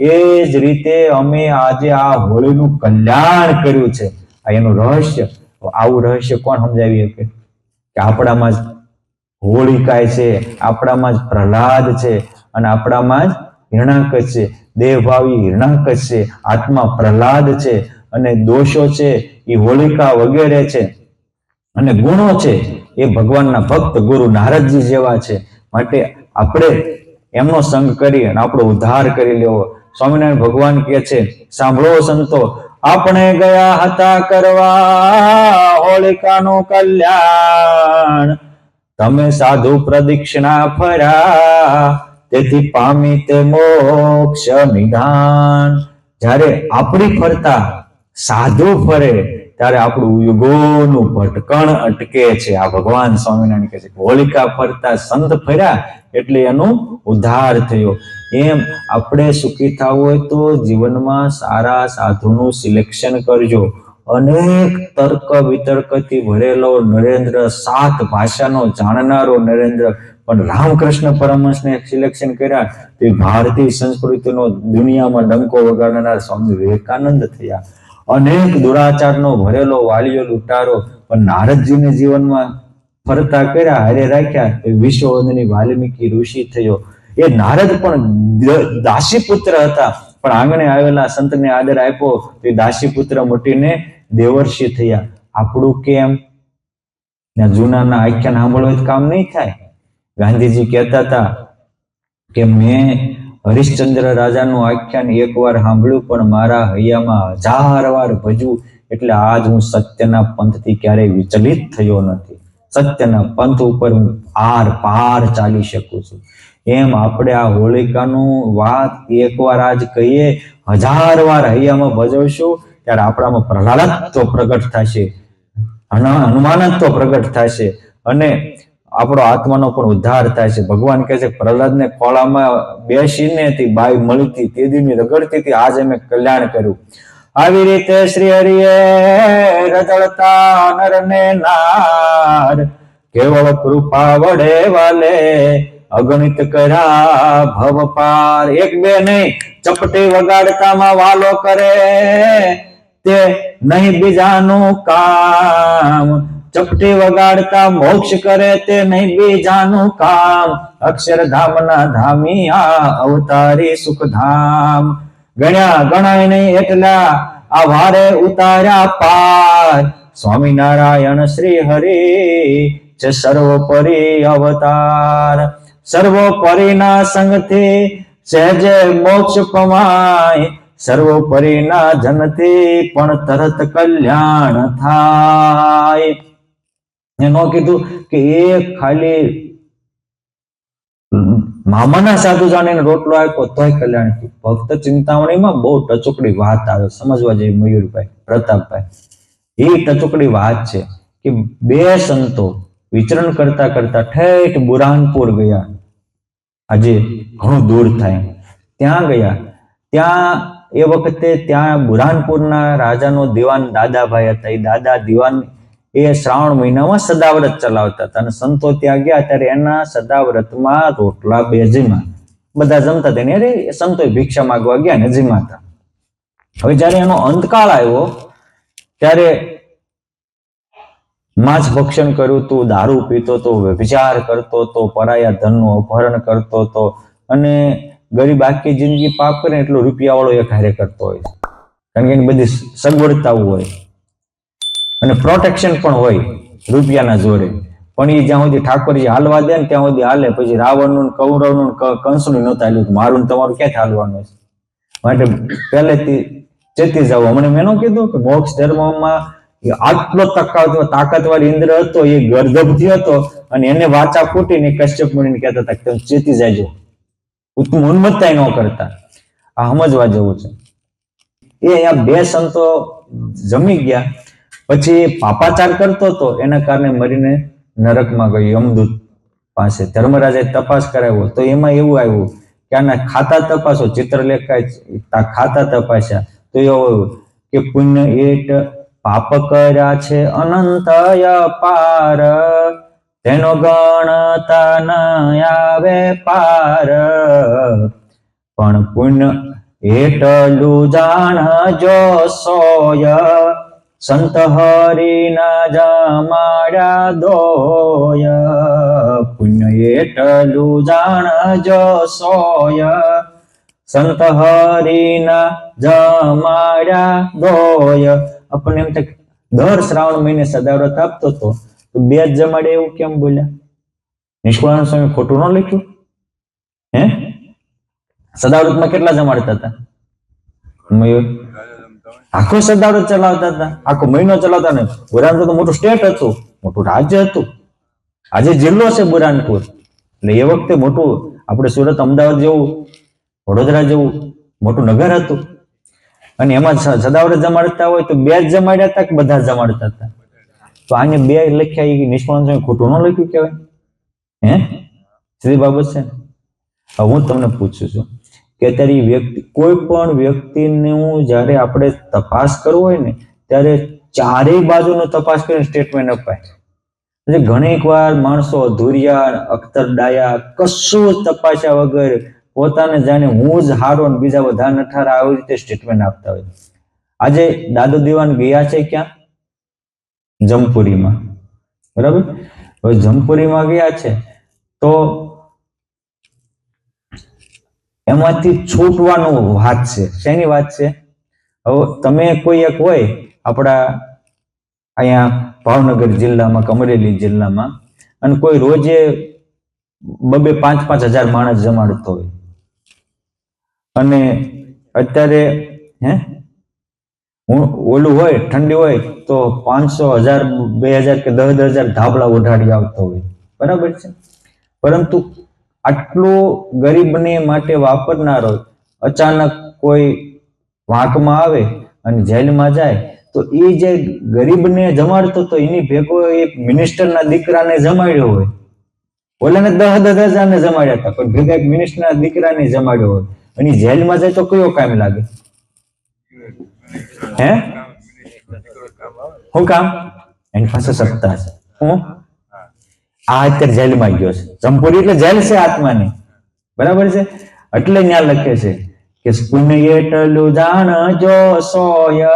એ જ રીતે અમે આજે આ હોળીનું કલ્યાણ કર્યું છે. આ એનું રહસ્ય. આવું રહસ્ય કોણ સમજાવી શકે? કે આપણામાં જ હોળિકા છે, આપણામાં જ પ્રહલાદ છે અને આપણામાં જ હિરણાકશ છે. દેહભાવી હિરણાકશ છે, આત્મા પ્રહલાદ છે અને દોષો છે એ હોલિકા વગેરે છે અને ગુણો છે એ ભગવાનના ભક્ત ગુરુ નારદજી જેવા છે. માટે આપણે એમનો સંગ કરી અને આપણો ઉદ્ધાર કરી લેવો. સ્વામિનારાયણ ભગવાન કહે છે, સાંભળો સંતો, આપણે ગયા હતા કરવા હોલિકાનું કલ્યાણ, તમે સાધુ પ્રદક્ષિણા ફર્યા તેથી પામી તે મોક્ષ નિધાન. જ્યારે આપણી ફરતા સાધુ ફરે ત્યારે આપણું યુગોનું ભટકણ અટકે છે. આ ભગવાન સ્વામિનારાયણ કહે છે હોલિકા ફરતા સંત ફર્યા એટલે એનું ઉદ્ધાર થયો. એમ આપણે સુખી થવું હોય તો જીવનમાં સારા સાધુનું સિલેક્શન કરજો. અનેક તર્ક વિતર્કથી ભરેલો નરેન્દ્ર, 7 ભાષાનો જાણનારો નરેન્દ્ર, પણ રામકૃષ્ણ પરમહંસને સિલેક્શન કર્યા તે ભારતીય સંસ્કૃતિનો દુનિયામાં ડંકો વગાડનાર સ્વામી વિવેકાનંદ થયા. અનેક દુરાચારનો ભરેલો વાલિયો લૂંટારો પણ નારદજીને જીવનમાં ફરતા કર્યા, હારે રાખ્યા એ વિશ્વવંદની વાલ્મીકી ઋષિ થયો. એ નારદ પણ દાસીપુત્ર હતા, પણ આંગણે આવેલા સંતને આદર આપ્યો તો એ દાસીપુત્ર મોટીને દેવર્ષિ થયા. આપણું કેમ? જૂનાના આખ્યાન સાંભળવા કામ નહીં થાય. ગાંધીજી કહેતા હતા કે મેં હરિશ્ચંદ્ર રાજાનું આખ્યાન એકવાર સાંભળ્યું પણ મારા હૈયામાં 1000 વાર ભજવું, એટલે આજ હું સત્યના પંથથી ક્યારેય વિચલિત થયો નથી. સત્યના પંથ ઉપર હું આર પાર ચાલી શકું છું. એમ આપણે આ હોલિકાનું વાત એકવાર આજ કહીએ, 1000 વાર હૈયામાં ભજવશું ત્યારે આપણામાં પ્રહલાદત્વ પ્રગટ થશે, હનુમાનત્વ પ્રગટ થશે અને આપણો આત્માનો પણ ઉદ્ધાર થાય છે. ભગવાન કહે છે પ્રહલાદને ખોળામાં બેસીને બાઈ મળતી તે દીની રગડતી હતી, આજ અમે કલ્યાણ કર્યું. આવી રીતે શ્રી હરિએ રજળતા નરને નાર કેવળ કૃપા વડે વાલે અગણિત કર્યા ભવ પાર. એક બે નહીં, ચપટી વગાડતામાં વાલો કરે તે નહીં બીજાનું કામ. ચપટી વગાડતા મોક્ષ કરે તે નહીં બીજાનું કામ. અક્ષરધામના ધામિયા અવતારી સુખધામ. ગણ્યા ગણાય નહીં એટલા આ વારે ઉતાર્યા પાર. સ્વામિનારાયણ શ્રી હરિ છે સર્વોપરી અવતાર. સર્વોપરીના સંગથી સહેજે મોક્ષ પમાય, સર્વોપરીના જનથી પણ તરત કલ્યાણ થાય. એનો કીધું કે એ ખાલી મામાના સાધુ જાણીને રોટલો આપ્યો તોય કલ્યાણ થયું. ભક્ત ચિંતામણીમાં બહુ ટચુકડી વાત આવે, સમજવા જેવી મયુરભાઈ, પ્રતાપભાઈ. એ ટચુકડી વાત છે કે 2 સંતો વિચરણ કરતા કરતા ઠેઠ બુરહાનપુર ગયા. આજે ઘણું દૂર થાય ત્યાં ગયા. ત્યાં એ વખતે ત્યાં બુરહાનપુરના રાજાનો દિવાન દાદાભાઈ હતા. એ દાદા દિવાન એ શ્રાવણ મહિનામાં સદાવ્રત ચલાવતા હતા અને સંતો ત્યાં ગયા ત્યારે એના સદાવ્રતમાં રોટલા 2 જીમા. બધા જમતા હતા ને સંતો ભિક્ષા માંગવા ગયા ને જીમાતા. હવે જયારે એનો અંતકાળ આવ્યો ત્યારે માંસ ભક્ષણ કર્યું હતું, દારૂ પીતો હતો, વ્યભિચાર કરતો હતો, પરાયા ધનનું અપહરણ કરતો હતો અને ગરીબ આખી જિંદગી પાપ કરે એટલો રૂપિયા વાળો એક હારે કરતો હોય, કારણ કે એની બધી સગવડતાઓ હોય અને પ્રોટેક્શન પણ હોય રૂપિયાના જોરે. પણ એ જ્યાં સુધી ઠાકોરજી હાલવા દે ને ત્યાં સુધી હાલે. પછી રાવણનું, કૌરવનું, કંસનું નહોતા હાલ્યું, મારું તમારું ક્યાંથી હાલવાનું છે? માટે પહેલેથી ચેતી જવું. હમણાં મેં ન કીધું કે મોક્ષ ધર્મમાં આટલો તાકાતવાળી ઇન્દ્ર હતો, એ ગર્ધબ થયો હતો અને એને વાચા ફૂટીને કશ્યપ મુનિને કહેતા હતા કે તમે ચેતી જાજો, ઉન્મત્તા ન કરતા. આ સમજવા જેવું છે. એ અહીંયા 2 સંતો જમી ગયા પછી પાપાચાર કરતો હતો, એના કારણે મરીને નરકમાં ગયો યમદૂત પાસે. ધર્મરાજાએ તપાસ કરાવ્યો તો એમાં એવું આવ્યું કે આના ખાતા તપાસો, ચિત્રલેખા ખાતા તપાસ્યા તો એવું કે પુણ્ય એટ પાપ કર્યા છે અનંત અપાર, તેનો ગણતા ન આવે પાર. પણ પુણ્ય એટલું જાણજો સોય, સંત હરિના જમાડ્યા દોય. પુણ્ય એટલું જાણજો સોય, સંત હરિના જમાડ્યા દોય. આપણને એમ થાય દર શ્રાવણ મહિને સદાવ્રત આપતો હતો તો 2 જ જમાડે એવું કેમ બોલ્યા? નિષ્કુળાનંદ સ્વામી ખોટું ન લખ્યું? હે, સદાવ્રતમાં કેટલા જમાડતા હતા? મયુર આખો સદાવ્રત ચલાવતા હતા, આખો મહિનો ચલાવતા ને. બુરહાનપુર તો મોટું સ્ટેટ હતું, મોટું રાજ્ય હતું. આજે જિલ્લો છે બુરહાનપુર, એટલે એ વખતે મોટું આપણે સુરત અમદાવાદ જેવું વડોદરા જેવું મોટું નગર હતું અને એમાં સદાવ્રત જમાડતા હોય તો 2 જ જમાડ્યા હતા કે બધા જમાડતા હતા? તો આને 2 લખ્યા એ નિષ્ણાંત ખોટું ન લખ્યું કહેવાય? હે સીધી બાબત છે. હવે હું તમને પૂછું છું કે અત્યારે વ્યક્તિ કોઈ પણ વ્યક્તિનું જ્યારે આપણે તપાસ કરવો હોય ને ત્યારે ચારેય બાજુનો તપાસ કરીને સ્ટેટમેન્ટ અપાય. ઘણીક વાર માણસો અધૂરિયા અખ્તર ડાયા કશું જ તપાસ્યા વગર પોતાને જાણે હું જ હારો ને બીજા બધા નઠારા આવી રીતે સ્ટેટમેન્ટ આપતા હોય. આજે દાદુ દીવાન ગયા છે ક્યાં? જમપુરીમાં. બરાબર. હવે જમપુરીમાં ગયા છે તો એમાંથી છૂટવાનું વાત છે. શેની વાત છે? હવે તમે કોઈ એક હોય આપણા અહીંયા ભાવનગર જિલ્લામાં, અમરેલી જિલ્લામાં, અને કોઈ રોજે 2-5 હજાર માણસ જમાડતો હોય અને અત્યારે ઓલું હોય ઠંડી હોય તો 500, 1000, 2000 કે 10,000 ધાબળા ઉઢાડી આવતો હોય. બરાબર છે. પરંતુ આટલું ગરીબને માટે વાપરનારો અચાનક કોઈ વાંકમાં આવે અને જેલમાં જાય તો એ જે ગરીબને જમાડતો તો એની ભેગો એક મિનિસ્ટરના દીકરાને જમાડ્યો હોય. ઓલાને 10,000 ને જમાડ્યા હતા પણ ભેગા એક મિનિસ્ટરના દીકરાને જમાડ્યો હોય અને જેલમાં જાય તો કયો કામ લાગે? હે શું કામ? એની પાસે સત્તા છે. હું આ અત્યારે જેલમાં ગયો છે. જમપુરી એટલે જેલ છે આત્માની. બરાબર છે. એટલે ત્યાં લખે છે કે પુણ્ય એટલું જાણજો સોય.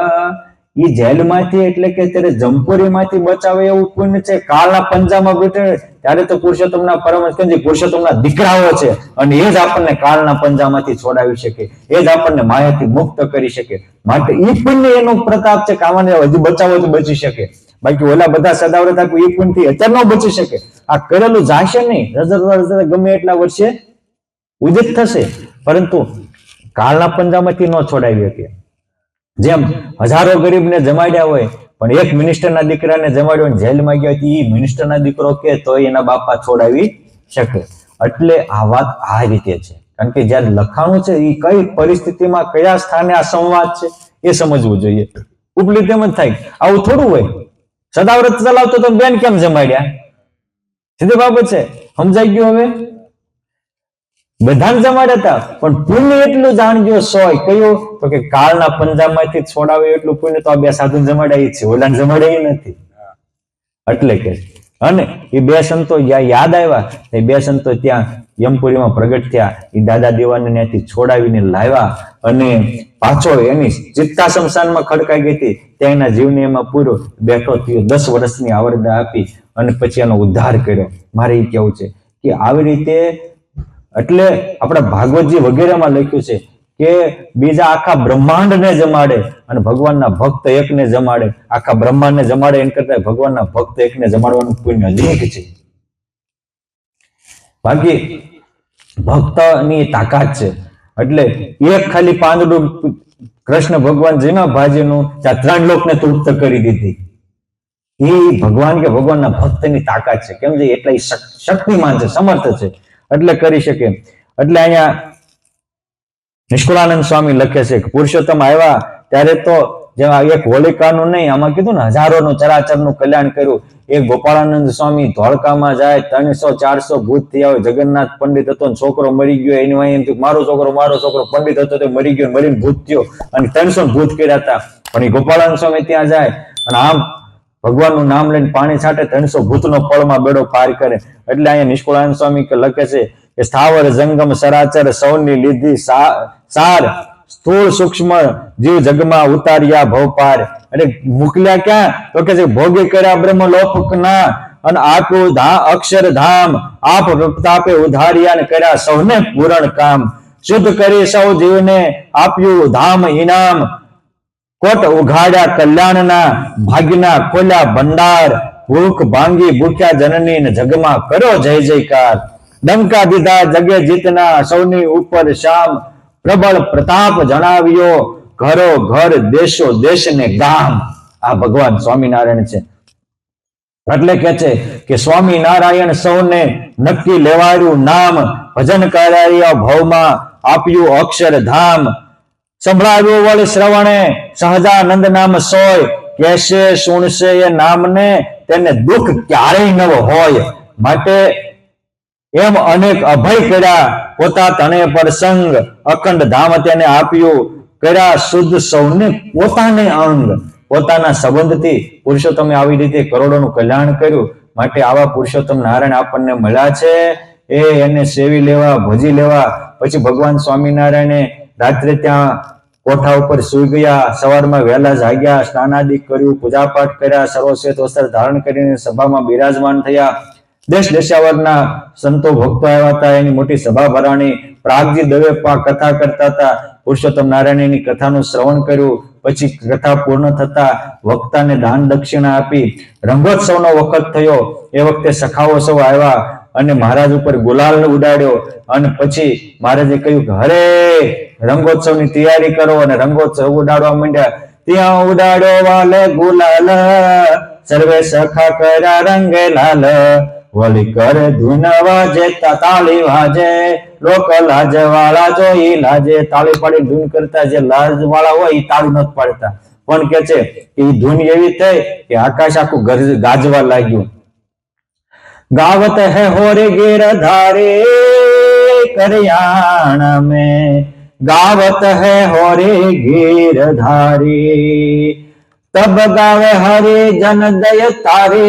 એ જેલમાંથી એટલે કે અત્યારે જમપુરીમાંથી બચાવે એવું પુણ્ય છે. કાળના પંજામાં બેઠે ત્યારે તો પુરુષોત્તમના પરમહંસજી પુરુષોત્તમના દીકરાઓ છે અને એ જ આપણને કાળના પંજામાંથી છોડાવી શકે, એ જ આપણને માયાથી મુક્ત કરી શકે. માટે એ પુણ્ય એનો પ્રતાપ છે કે આમાં હજી બચાવો તો બચી શકે. બાકી ઓલા બધા સદાવ્રત આપ્યું એ પુણ્યથી અત્યારે ન બચી શકે. આ કરેલું જાશે નહીં, ગમે એટલા વર્ષે ઉદિત થશે પરંતુ કાળના પંજામાંથી ન છોડાવી શકે. જેમ હજારો ગરીબને જમાડ્યા હોય પણ એક મિનિસ્ટરના દીકરાને જમાડ્યો જેલમાં ગયા એ મિનિસ્ટરના દીકરો કે તો એના બાપા છોડાવી શકે. એટલે આ વાત આ રીતે છે. કારણ કે જયારે લખાણું છે એ કઈ પરિસ્થિતિમાં કયા સ્થાને આ સંવાદ છે એ સમજવું જોઈએ. ઉપલી તેમ જ થાય આવું થોડું હોય. સદાવ્રત ચલાવતો તો બેન કેમ જમાડ્યા? સીધી બાબત છે. સમજાઈ ગયું? હવે બધાને જમાડ્યા હતા પણ પુણ્ય એટલું જાણજો સોય કયું તો કે કાળના પંજાબમાંથી છોડાવે એટલું પુણ્ય તો આ 2 સાધુ જમાડ્યા છે, ઓલાને જમાડ્યા નથી. એટલે કે અને એ 2 સંતો યાદ આવ્યા. એ 2 સંતો ત્યાં યમપુરીમાં પ્રગટ થયા. એ દાદા દીવાને ત્યાંથી છોડાવીને લાવ્યા અને પાછો એની ચિત્તા શમશાનમાં ખડકાઈ ગઈ હતી ત્યાં એના જીવને એમાં પૂરો બેઠો થયો. 10 વર્ષની આવરદા આપી અને પછી એનો ઉદ્ધાર કર્યો. મારે એ કેવું છે કે આવી રીતે એટલે આપણા ભાગવતજી વગેરેમાં લખ્યું છે કે બીજા આખા બ્રહ્માંડને જમાડે અને ભગવાનના ભક્ત એકને જમાડે. આખા બ્રહ્માંડને જમાડે એમ કરતા ભગવાનના ભક્ત એકને જમાડવાનું પુણ્ય અધિક છે. બાકી ભક્તની તાકાત છે. એટલે એક ખાલી પાંદડું કૃષ્ણ ભગવાન જેના ભાજીનું ત્યાં 3 લોકને તૃપ્ત કરી દીધી. એ ભગવાન કે ભગવાનના ભક્તની તાકાત છે. કેમ છે? એટલે શક્તિમાન છે, સમર્થ છે, એટલે કરી શકે. એટલે અહીંયા નિષ્કુળાનંદ સ્વામી લખે છે કે પુરુષોત્તમ આવ્યા ત્યારે તો જેમાં એક હોલિકાનું નહીં, આમાં કીધું ને હજારોનું ચરાચરનું કલ્યાણ કર્યું. એક ગોપાળાનંદ સ્વામી ધોળકામાં જાય 300-400 ભૂત થયા હોય. જગન્નાથ પંડિત હતો છોકરો મરી ગયો એની વાય એમ મારો છોકરો પંડિત હતો તે મરી ગયો, મરીને ભૂત થયો અને 300 ભૂત કર્યા હતા. પણ એ ગોપાળાનંદ સ્વામી ત્યાં જાય અને આમ ભગવાનનું નામ લઈને પાણી છાંટે 300 ભૂતનો પળમાં બેડો પાર કરે. એટલે અહીંયા નિષ્કુળાનંદ સ્વામી લખે છે કે સ્થાવર જંગમ સરાચર સૌની લીધી સાર સ્થૂળ સૂક્ષ્મ જીવ જગમાં ઉતાર્યા ભવપાર. એટલે મોકલ્યા ક્યાં તો કે ભોગી કર્યા બ્રહ્મ લોકના અને આટલું અક્ષર ધામ આપ પ્રતાપે ઉધાર્યા ને કર્યા સૌને પૂરણ કામ. શુદ્ધ કરી સૌ જીવને આપ્યું ધામ ઇનામ. કોટ ઉઘાડ્યા કલ્યાણના ભાગ્યના ખોલ્યા ભંડાર. ભૂખ ભાંગી ભૂખ્યા જનની ને જગમાં કર્યો જય જયકાર. ડંકા દીધા જગે જીતના સૌની ઉપર શામ. પ્રબળ પ્રતાપ જણાવ્યો ઘરો ઘર દેશો દેશ ને ગામ. આ ભગવાન સ્વામિનારાયણ છે. એટલે કે છે કે સ્વામી નારાયણ સૌને નક્કી લેવાયું નામ, ભજન કરાયા ભવમાં આપ્યું અક્ષરધામ. સંભળાવ્યું વળી શ્રવણે સહજાનંદ નામ સોય, કેશે સુણશે એ નામને તેને દુઃખ ક્યારેય ન હોય. માટે એમ અનેક અભય કર્યા પોતા તને પર સંગ, અખંડ ધામ તેને આપ્યું કર્યા શુદ્ધ સૌને પોતાને અંગ. પોતાના સંબંધથી પુરુષોત્તમે આવી રીતે કરોડોનું કલ્યાણ કર્યું. માટે આવા પુરુષોત્તમ નારાયણ આપણને મળ્યા છે, એને સેવી લેવા, ભજી લેવા. પછી ભગવાન સ્વામિનારાયણે રાત્રે ત્યાં કોઠા ઉપર સુઈ ગયા, સવારમાં વહેલા જાગ્યા, સ્નાનાદિ કર્યું, પૂજાપાઠ કર્યા, સર્વશ્વેત વસ્ત્ર ધારણ કરીને સભામાં બિરાજમાન થયા. દેશ દેશાવરના સંતો ભક્તો આવ્યા હતા, એની મોટી સભા ભરાણી. પ્રાગજી દવે કથા કરતા હતા, પુરુષોત્તમ નારાયણની કથાનું શ્રવણ કર્યું. પછી કથા પૂર્ણ થતા વક્તાને દાન દક્ષિણા આપી. રંગોત્સવનો વખત થયો, એ વખતે સખાઓ સૌ આવ્યા અને મહારાજ ઉપર ગુલાલ ઉડાડ્યો. અને પછી મહારાજે કહ્યું કે હરે રંગોત્સવની તૈયારી કરો, અને રંગોત્સવ ઉડાડવા માંડ્યા. ત્યાં ઉડાડ્યો વાલે ગુલાલ, સર્વે સખા કર્યા રંગે લાલ. વળી કરે ધૂન વાજે તાળી વાજે, લોક લાજ વાળા જોઈ લાજે. તાળી પાડી ધૂન કરતા જે લાજ વાળા હોય એ તાળી નથી પાડતા, પણ કે છે કે એ ધૂન એવી થઈ કે આકાશ આખું ગાજવા લાગ્યું. ગાવત હે હોરે ગિરધારે કરિયાણા में, गावत है होरे गिरधारी. तब गावे हरे जन दय तारे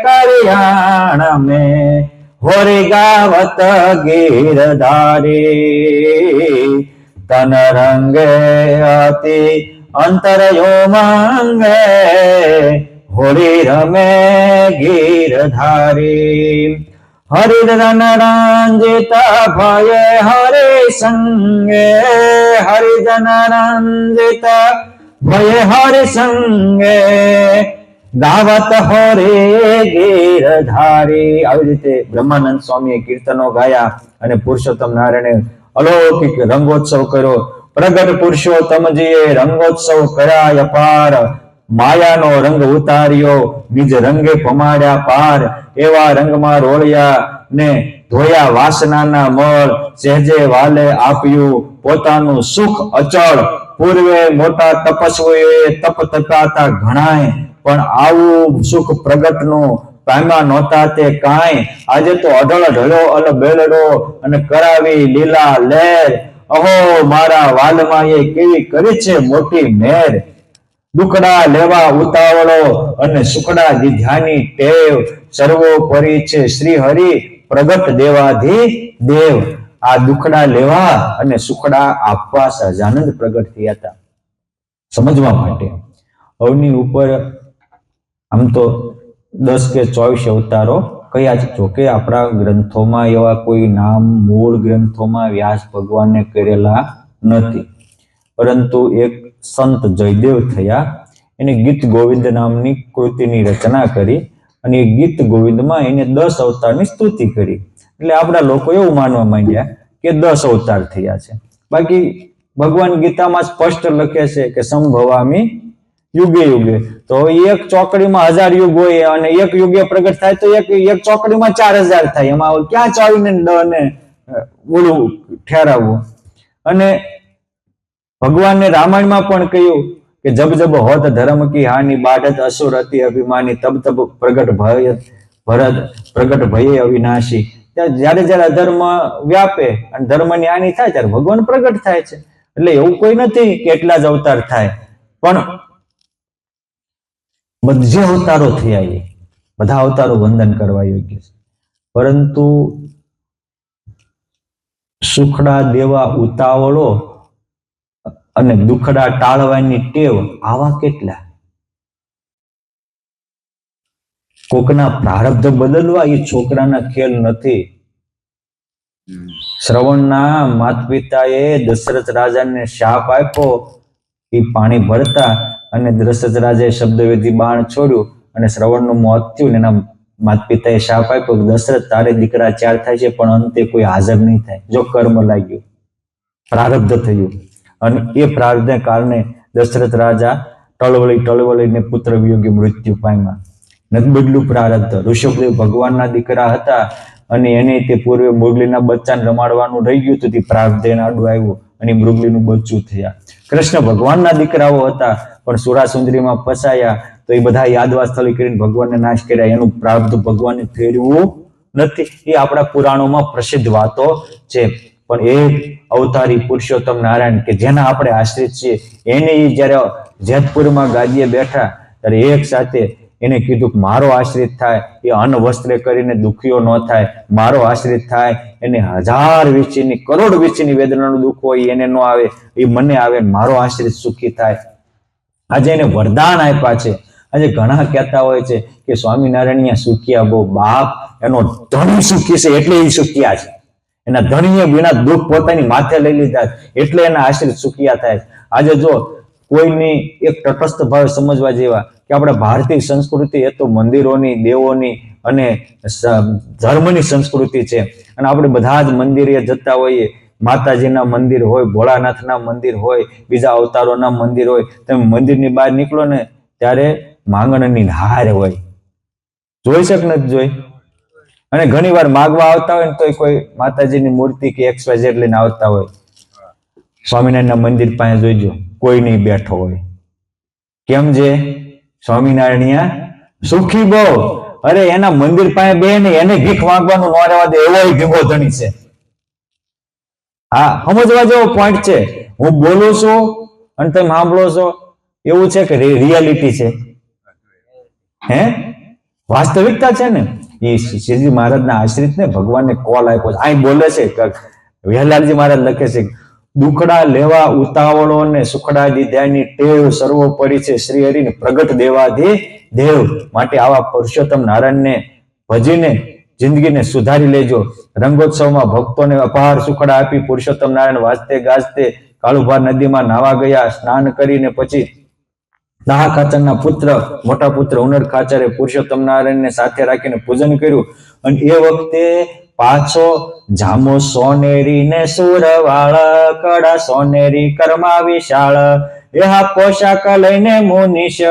करियाणा में, होरे गावत गिरधारी. तन रंगे अति अंतरयो मांगे, होरी रमे गिरधारी. हरिधन रंजिता भय हरे संगे, हरिधन रंजिता भय हरे संगे. गावत होरे गिरधारी. આવી રીતે બ્રહ્માનંદ સ્વામીએ કીર્તનો ગાયા અને પુરુષોત્તમ નારાયણે અલૌકિક રંગોત્સવ કર્યો. પ્રગટ પુરુષોત્તમજીએ રંગોત્સવ કર્યા અપાર, માયાનો રંગ ઉતાર્યો, નિજ રંગે પમાડ્યા પાર. એવા રંગમાં રોળ્યા ને ધોયા વાસનાના મળ, સહેજે વાલે આપ્યું પોતાનું સુખ અચળ. પૂર્વે મોટા તપસ્વીઓએ તપ તપાતા ઘણાય, પણ આવું સુખ પ્રગટનું પામ્યા નહોતા તે કાંઈ. આજે તો અઢળ ઢળ્યો અલ બેલડો અને કરાવી લીલા લહેર. અહો મારા વાલમાએ કેવી કરી છે મોટી મેર. દુખડા લેવા ઉતાવળો અને સુખડા દીધાની ટેવ, સર્વોપરી છે શ્રી હરિ પ્રગટ દેવાધી દેવ. આ દુખડા લેવા અને સુખડા આપવા સહજાનંદ પ્રગટ થયા હતા. સમજવા માટે અવની ઉપર આમ તો 10 કે 24 અવતારો કયા છે. જોકે આપણા ગ્રંથોમાં એવા કોઈ નામ મૂળ ગ્રંથોમાં વ્યાસ ભગવાનને કરેલા નથી, પરંતુ એક સંત જયદેવ થયા, એને ગીત ગોવિંદ નામની કૃતિની રચના કરી અને એ ગીત ગોવિંદમાં એને 10 અવતારની સ્તુતિ કરી. એટલે આપણા લોકો એવું માનવા માંડ્યા કે 10 અવતાર થયા છે. બાકી ભગવાન ગીતામાં સ્પષ્ટ લખે છે કે સંભવામી યુગે યુગે. તો એક ચોકડીમાં 1000 યુગ હોય અને એક યુગે પ્રગટ થાય તો એક ચોકડીમાં 4000 થાય. એમાં ક્યાં 24 ને 10 ને ઓલું ઠેરાવવું. અને ભગવાનને રામાયણમાં પણ કહ્યું કે જબ જબ હોત ધર્મ કી હાનિ, બાઢત અસુર અતિ અભિમાની, તબ તબ પ્રગટ ભયે અવિનાશી. જયારે જયારે અધર્મ વ્યાપે અને ધર્મની હાનિ થાય ત્યારે ભગવાન પ્રગટ થાય છે. એટલે એવું કોઈ નથી કે એટલા જ અવતાર થાય, પણ બધે અવતારો થયા, એ બધા અવતારો વંદન કરવા યોગ્ય છે. પરંતુ સુખડા દેવા ઉતાવળો અને દુખડા ટાળવાની ટેવ, આવા કેટલા. કોકના પ્રારબ્ધ બદલવા એ છોકરાના ખેલ નથી. શ્રવણના માતા પિતાએ દશરથ રાજાને શાપ આપ્યો, એ પાણી ભરતા અને દશરથ રાજાએ શબ્દવેદી બાણ છોડ્યું અને શ્રવણનું મોત થયું. એના માતા પિતાએ શાપ આપ્યો કે દશરથ તારે દીકરા 4 થાય છે પણ અંતે કોઈ હાજર નહીં થાય. જો કર્મ લાગ્યું, પ્રારબ્ધ થયું, અને એ પ્રારબ્ધને કારણે દશરથ રાજા ટળવળીને પુત્ર વિયોગી મૃત્યુ પામ્યા. નથી બદલું પ્રારબ્ધ. ઋષભદેવ ભગવાનના દીકરા હતા અને એને તે પૂર્વે મૃગલીના બચ્ચાને રમાડવાનું રહી ગયું હતું, તે પ્રારબ્ધ એને આડું આવ્યું અને મૃગલીનું બચ્ચું થયા. કૃષ્ણ ભગવાનના દીકરાઓ હતા પણ સુરાસુંદરીમાં ફસાયા તો એ બધા યાદવાસ્થળી કરીને ભગવાનને નાશ કર્યા. એનું પ્રારબ્ધ ભગવાનને ફેરવું નથી. એ આપણા પુરાણોમાં પ્રસિદ્ધ વાતો છે. પણ એ અવતારી પુરુષોત્તમ નારાયણ કે જેના આપણે આશ્રિત છીએ, એને જયારે જેતપુરમાં ગાદીએ બેઠા ત્યારે એક સાથે એને કીધું કે મારો આશ્રિત થાય એ અન્ન વસ્ત્રે કરીને દુખીઓ ન થાય, મારો આશ્રિત થાય એને 1000 વીંછીની કરોડ વીંછીની વેદનાનું દુઃખ હોય એને ન આવે, એ મને આવે, મારો આશ્રિત સુખી થાય. આજે એને વરદાન આપ્યા છે. આજે ઘણા કહેતા હોય છે કે સ્વામિનારાયણ સુખિયા બહુ, બાપ એનો ધણી સુખી છે એટલે એ સુખિયા છે. એના ધણીએ વિના દુઃખ પોતાની માથે લઈ લીધા એટલે એના આશ્રિત સુખિયા થાય. આજે જો કોઈની એક તટસ્થ ભાવે સમજવા જેવા કે આપણા ભારતીય સંસ્કૃતિ એ તો મંદિરોની, દેવોની અને ધર્મની સંસ્કૃતિ છે અને આપણે બધા જ મંદિરે જતા હોઈએ. માતાજીના મંદિર હોય, ભોળાનાથના મંદિર હોય, બીજા અવતારોના મંદિર હોય, તમે મંદિરની બહાર નીકળો ને ત્યારે માંગણની હાર હોય. જોઈ શક નથી જોઈ? અને ઘણી વાર માગવા આવતા હોય ને તો કોઈ માતાજીની મૂર્તિ કે XYZ લઈને આવતા હોય. સ્વામિનારાયણના મંદિર પાસે જોઈજો કોઈ નહીં બેઠો હોય. કેમ છે? સ્વામિનારાયણ સુખી બહુ. અરે એના મંદિર પાસે બે ને એને ભીખ માંગવાનું ન રહેવા દે એવો ભીગો ધણી છે. હા, સમજવા જેવો પોઈન્ટ છે. હું બોલું છું અને તમે સાંભળો છો એવું છે કે રિયાલિટી છે? હે, વાસ્તવિકતા છે ને. એ શ્રીજી મહારાજના આશ્રિત ને ભગવાનને કોલ આપ્યો છે. અહીં બોલે છે વેલાલજી મહારાજ લખે છે, દુખડા લેવા ઉતાવળો ને સુખડા દીધ્યાની ટેવ સર્વોપરી છે શ્રી હરિને પ્રગટ દેવાધી દેવ. માટે આવા પુરુષોત્તમ નારાયણને ભજીને જિંદગીને સુધારી લેજો. રંગોત્સવમાં ભક્તોને અપાર સુખડા આપી પુરુષોત્તમ નારાયણ વાજતે ગાજતે કાળુભાર નદીમાં નાવા ગયા. સ્નાન કરીને પછી દાહ ખાચરના પુત્ર, મોટા પુત્ર ઉનડ ખાચરે પુરુષોત્તમ નારાયણને સાથે રાખીને પૂજન કર્યું. અને એ વખતે પાછો જામો સોનેરી ને સુરવાળ, કડા સોનેરી કર્મા વિશાળ, એહા પોશાક લઈને મુનિશ.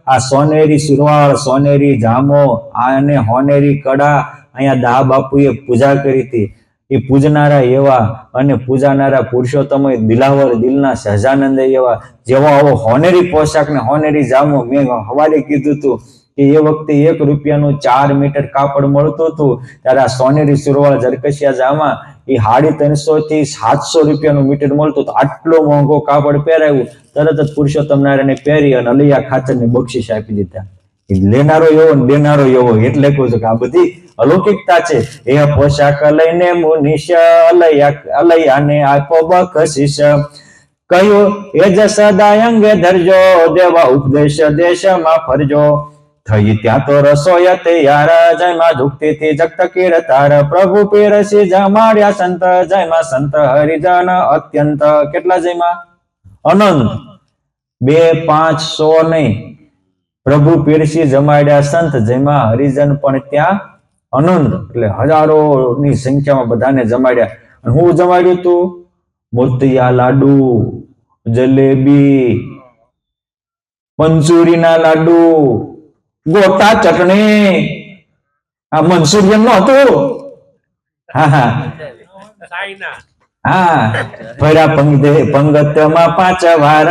આ સોનેરી સુરવાળ, સોનેરી જામો અને હોનેરી કડા અહીંયા દા બાપુએ પૂજા કરી હતી. એ પૂજનારા એવા અને પૂજાનારા પુરુષોત્તમ દિલાવર દિલના સહજાનંદ એવા, જેવો આવો હોનેરી પોશાક ને હોનેરી જામો મેં હવાલે કીધું હતું કે એ વખતે 1 રૂપિયાનું 4 મીટર કાપડ મળતું હતું. ત્યારે આ સોનેરી સુરવાળ જરકશિયા જામા એ 350 થી 700 રૂપિયાનું મીટર મળતું હતું. આટલો મોંઘો કાપડ પહેરાવ્યું, તરત જ પુરુષોત્તમ નારાયણે પહેરી અને અલૈયા ખાચરને બક્ષિસ આપી દીધા. લેનારો એવો ને દેનારો એવો, એટલે કહું છું કે આ બધી અલૌકિકતા છે. એ પોશાક લઈને મુનિશ, અલૈયાને આપો બક્ષિસ. કહ્યું એ જ સદા અંગે ધરજો, દેવા ઉપદેશ દેશમાં ફરજો. થઈ ત્યાં તો રસોય તૈયાર, જયમાં ધુકતીથી જગત કીર્તાર. પ્રભુ પીરસી જમાડ્યા સંત, જયમાં સંત હરિજન અત્યંત. કેટલા જયમાં? અનંત. 2, 5, 100 નહીં. પ્રભુ પીરસી જમાડ્યા સંત, જેમાં હરિજન પણ ત્યાં અનંત. એટલે હજારોની સંખ્યામાં બધાને જમાડ્યા. અને હું જમાડ્યું તું? મોતિયા લાડુ, જલેબી, મંચુરીના લાડુ, ગોટા ચટણી. આ મંચુરિયન નું હતું. હા હા હા. ફર્યા પંગતમાં 5 વાર,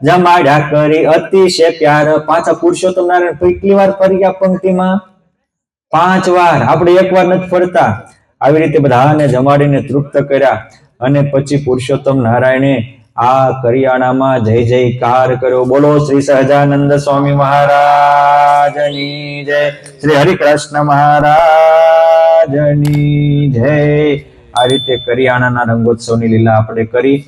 જમાડ્યા કરી અતિશય પ્યાર. પાછા પુરુષોત્તમ નારાયણ કેટલી વાર ફર્યા પંક્તિમાં? 5 વાર. આપણે 1 વાર નથી ફરતા. આવી રીતે બધાને જમાડીને તૃપ્ત કર્યા. અને પછી પુરુષોત્તમ નારાયણે આ કરિયાણામાં જય જયકાર કર્યો. બોલો શ્રી સહજાનંદ સ્વામી મહારાજની જય, શ્રી હરિકૃષ્ણ મહારાજની જય. આ રીતે કરિયાણાના રંગોત્સવની લીલા આપણે કરી.